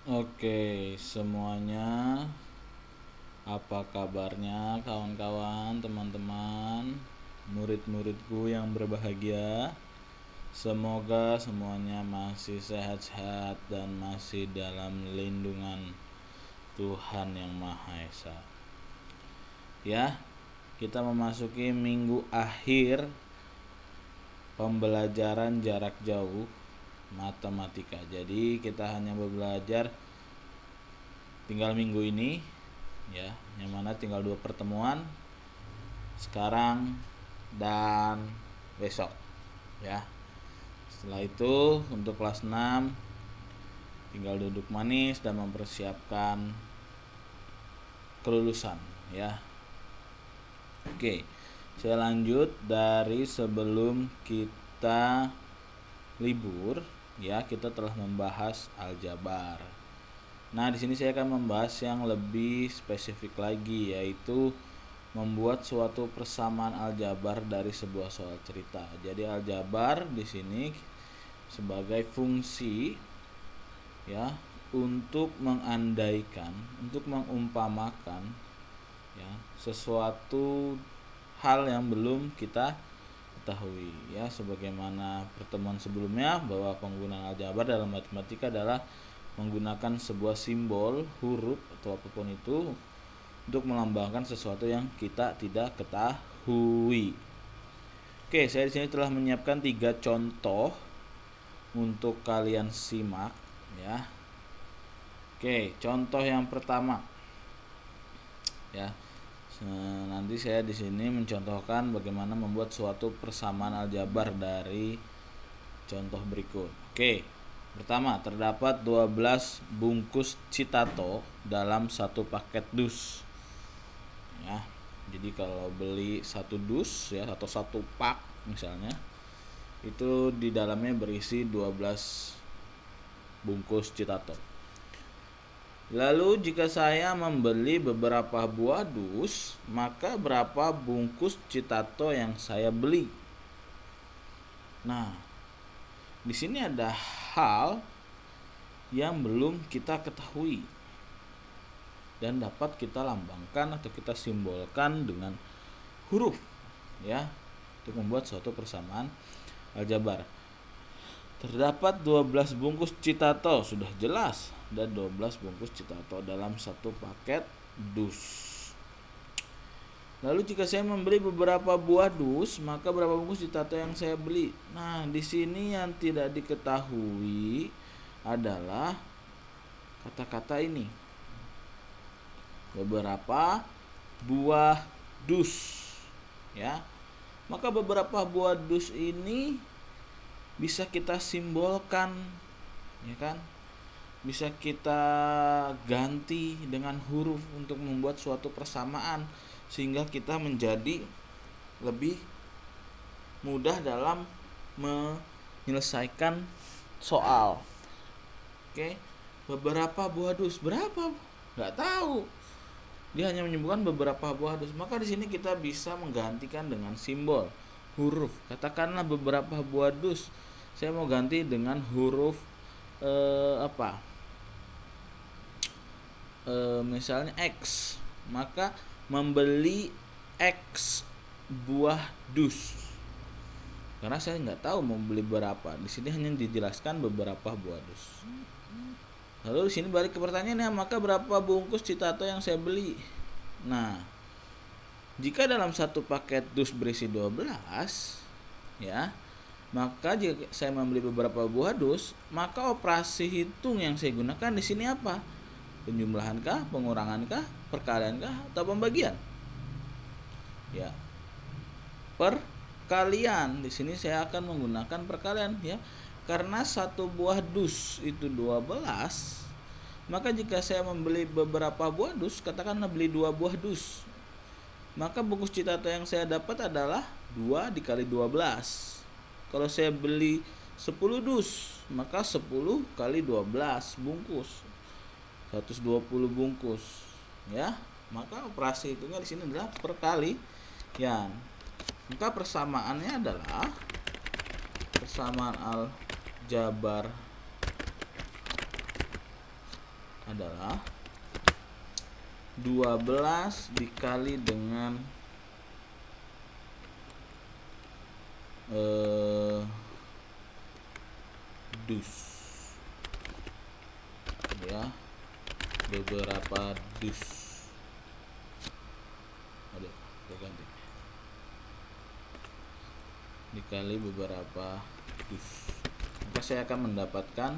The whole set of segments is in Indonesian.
Oke, semuanya, apa kabarnya kawan-kawan, teman-teman, murid-muridku yang berbahagia? Semoga semuanya masih sehat-sehat dan masih dalam lindungan Tuhan Yang Maha Esa. Ya, kita memasuki minggu akhir pembelajaran jarak jauh matematika. Jadi kita hanya belajar tinggal minggu ini, ya, yang mana tinggal 2 pertemuan, sekarang dan besok, ya. Setelah itu untuk kelas 6 tinggal duduk manis dan mempersiapkan kelulusan, ya. Oke, saya lanjut dari sebelum kita libur, ya. Kita telah membahas aljabar. Nah, di sini saya akan membahas yang lebih spesifik lagi, yaitu membuat suatu persamaan aljabar dari sebuah soal cerita. Jadi aljabar di sini sebagai fungsi, ya, untuk mengandaikan, untuk mengumpamakan, ya, sesuatu hal yang belum kita ketahui, ya. Sebagaimana pertemuan sebelumnya, bahwa penggunaan aljabar dalam matematika adalah menggunakan sebuah simbol, huruf atau apapun itu untuk melambangkan sesuatu yang kita tidak ketahui. Oke, saya di sini telah menyiapkan 3 contoh untuk kalian simak, ya. Oke, contoh yang pertama, ya. Nanti saya di sini mencontohkan bagaimana membuat suatu persamaan aljabar dari contoh berikut. Oke. Pertama, terdapat 12 bungkus citato dalam satu paket dus. Ya. Jadi kalau beli satu dus, ya, atau satu pak misalnya, itu di dalamnya berisi 12 bungkus citato. Lalu jika saya membeli beberapa buah dus, maka berapa bungkus citato yang saya beli? Nah, di sini ada hal yang belum kita ketahui dan dapat kita lambangkan atau kita simbolkan dengan huruf, ya, untuk membuat suatu persamaan aljabar. Terdapat 12 bungkus citato, sudah jelas ada 12 bungkus citato dalam satu paket dus. Lalu jika saya membeli beberapa buah dus, maka berapa bungkus citato yang saya beli? Nah, di sini yang tidak diketahui adalah kata-kata ini. Beberapa buah dus, ya. Maka beberapa buah dus ini bisa kita simbolkan, ya kan? Bisa kita ganti dengan huruf untuk membuat suatu persamaan sehingga kita menjadi lebih mudah dalam menyelesaikan soal. Oke, beberapa buah dus, berapa? Nggak tahu. Dia hanya menyebutkan beberapa buah dus. Maka di sini kita bisa menggantikan dengan simbol, huruf. Katakanlah beberapa buah dus. Saya mau ganti dengan huruf misalnya X. Maka membeli X buah dus. Karena saya nggak tahu mau beli berapa. Di sini hanya dijelaskan beberapa buah dus. Lalu di sini balik ke pertanyaannya, maka berapa bungkus citato yang saya beli? Nah, jika dalam satu paket dus berisi 12, ya, maka jika saya membeli beberapa buah dus, maka operasi hitung yang saya gunakan di sini apa? Penjumlahankah, pengurangankah, perkaliankah, atau pembagian? Ya, perkalian. Di sini saya akan menggunakan perkalian, ya. Karena satu buah dus itu 12, maka jika saya membeli beberapa buah dus, katakanlah beli 2 buah dus, maka bungkus citato yang saya dapat adalah 2 dikali 12. Kalau saya beli 10 dus, maka 10 kali 12 bungkus, 120 bungkus, ya. Maka operasi hitungnya di sini adalah perkalian. Maka persamaannya adalah persamaan aljabar adalah 12 dikali dengan dus, ya, beberapa dus. Aduh, ganti. Dikali beberapa dus, maka saya akan mendapatkan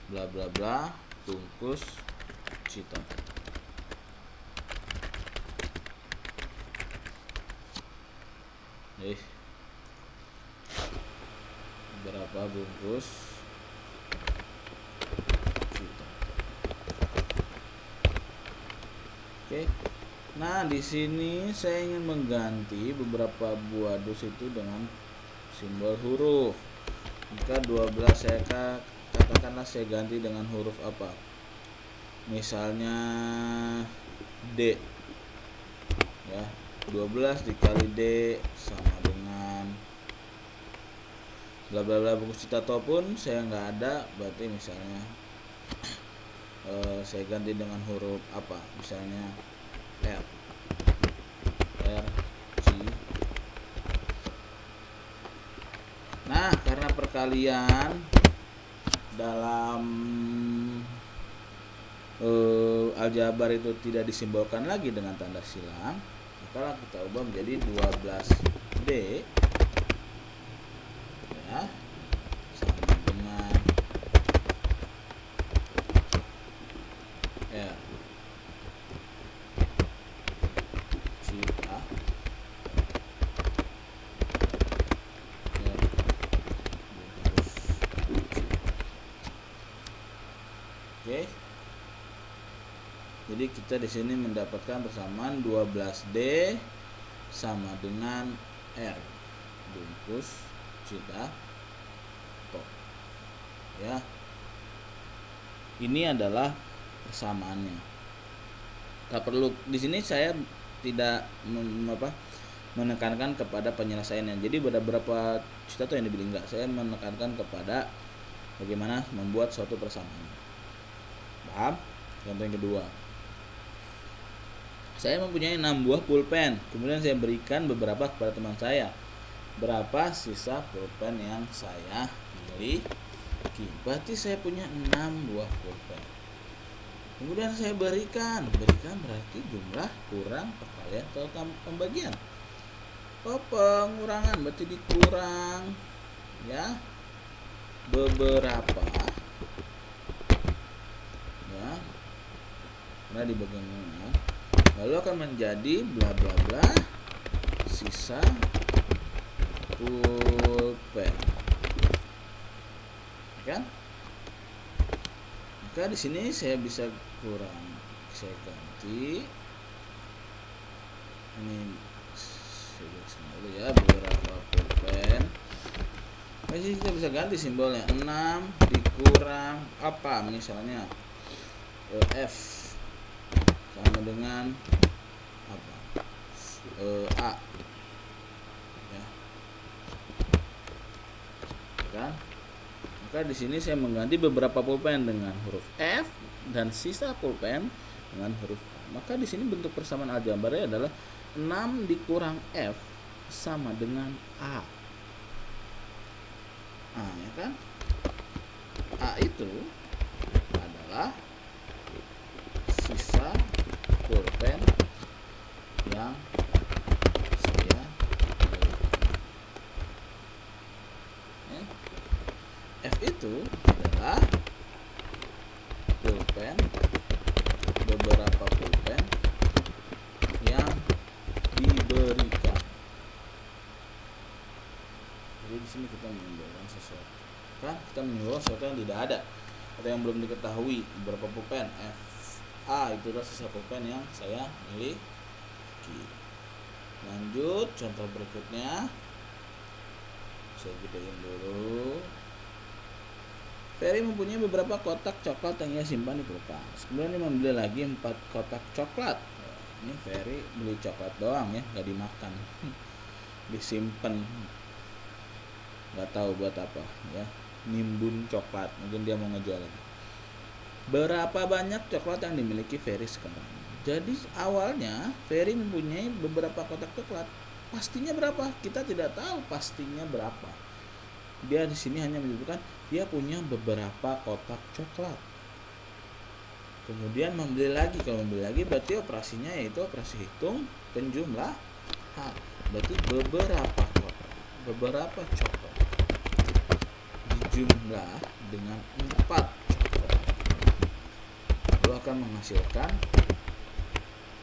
bla bla bla bungkus cita. Berapa bungkus cita. Oke. Nah, di sini saya ingin mengganti beberapa buah dus itu dengan simbol huruf. Maka 12 saya katakanlah saya ganti dengan huruf apa? Misalnya D. Ya, 12 dikali D sama dengan bla bla bla bungkus cita pun saya nggak ada, berarti misalnya saya ganti dengan huruf apa? Misalnya R C. Nah, karena perkalian dalam aljabar itu tidak disimbolkan lagi dengan tanda silang, maka kita ubah menjadi 12D ya, sama dengan R cita Oke. Jadi kita di sini mendapatkan persamaan 12D sama dengan R bungkus cita top. Ya. Ini adalah persamaannya. Tak perlu di sini saya tidak menekankan kepada penyelesaiannya. Jadi beberapa cita yang dibeli enggak, saya menekankan kepada bagaimana membuat suatu persamaan. Paham? Contoh yang kedua. Saya mempunyai 6 buah pulpen. Kemudian saya berikan beberapa kepada teman saya. Berapa sisa pulpen yang saya miliki? Berarti saya punya 6 buah pulpen. Kemudian saya berikan berarti jumlah kurang perkalian atau pembagian. Oh, pengurangan berarti dikurang ya beberapa ya, karena dibagi lalu akan menjadi bla bla bla sisa pulpen, kan? Maka di sini saya bisa kurang, saya ganti ini dulu ya, beberapa pulpen. Jadi kita bisa ganti simbolnya 6 dikurang apa, misalnya F sama dengan apa, A ya, kan? Maka di sini saya mengganti beberapa pulpen dengan huruf F dan sisa pulpen dengan huruf A. Maka di sini bentuk persamaan aljabarnya adalah 6 dikurang F sama dengan A. Nah, ya kan? A itu adalah sisa pulpen yang saya ya. F itu adalah pulpen, beberapa pulpen yang diberikan. Jadi di sini kita menyimpulkan sesuatu, kan? Kita menyimpulkan sesuatu yang tidak ada atau yang belum diketahui. Beberapa pulpen F A itu adalah sisa pulpen yang saya miliki. Lanjut contoh berikutnya. Saya gedein dulu. Ferry mempunyai beberapa kotak coklat yang ia simpan di kulkas. Kemudian dia membeli lagi 4 kotak coklat. Ini Ferry beli coklat doang ya, nggak dimakan, disimpan. Nggak tahu buat apa ya, nimbun coklat, mungkin dia mau ngejual lagi. Berapa banyak coklat yang dimiliki Ferry sekarang? Jadi awalnya Ferry mempunyai beberapa kotak coklat. Pastinya berapa? Kita tidak tahu pastinya berapa. Dia di sini hanya menyebutkan dia punya beberapa kotak coklat. Kemudian membeli lagi. Kalau membeli lagi berarti operasinya yaitu operasi hitung penjumlah. Berarti beberapa coklat dijumlah dengan 4 coklat. Itu akan menghasilkan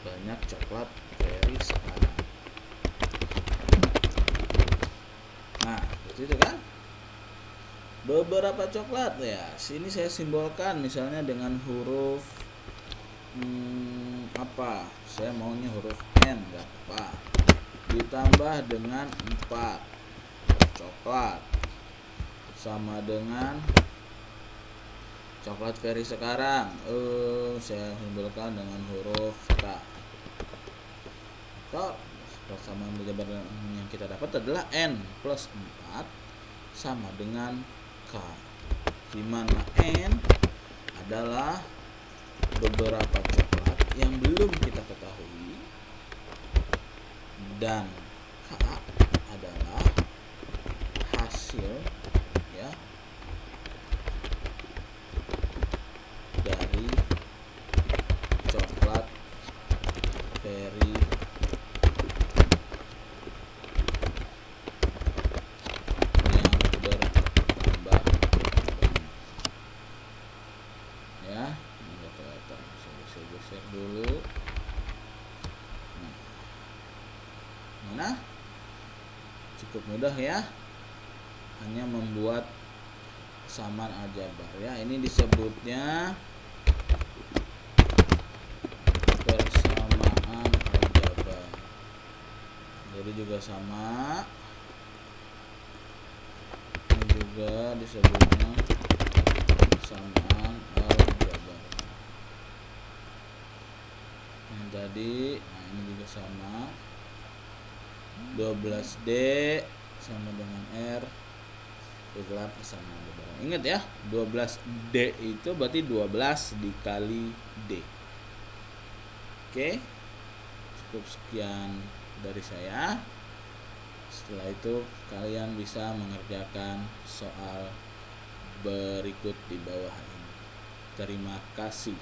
banyak coklat Ferry sekarang. Nah, seperti itu kan? Beberapa coklat ya. Sini saya simbolkan misalnya dengan huruf apa? Saya maunya huruf N, enggak apa. Ditambah dengan 4 coklat sama dengan coklat Ferry sekarang. Saya simbolkan dengan huruf K. Kalau sama jabar yang kita dapat adalah N plus 4 sama dengan K, di mana N adalah beberapa coklat yang belum kita ketahui dan K adalah hasil ya dari coklat Ferry dulu. Mana? Cukup mudah ya. Hanya membuat saman aljabar ya. Ini disebutnya persamaan aljabar. Jadi juga sama. Ini juga disebutnya persamaan aljabar. Yang tadi, nah ini juga sama. 12D sama dengan R itulah persamaan aljabar. Ingat ya, 12D itu berarti 12 dikali D. Oke, cukup sekian dari saya. Setelah itu kalian bisa mengerjakan soal berikut di bawah ini. Terima kasih.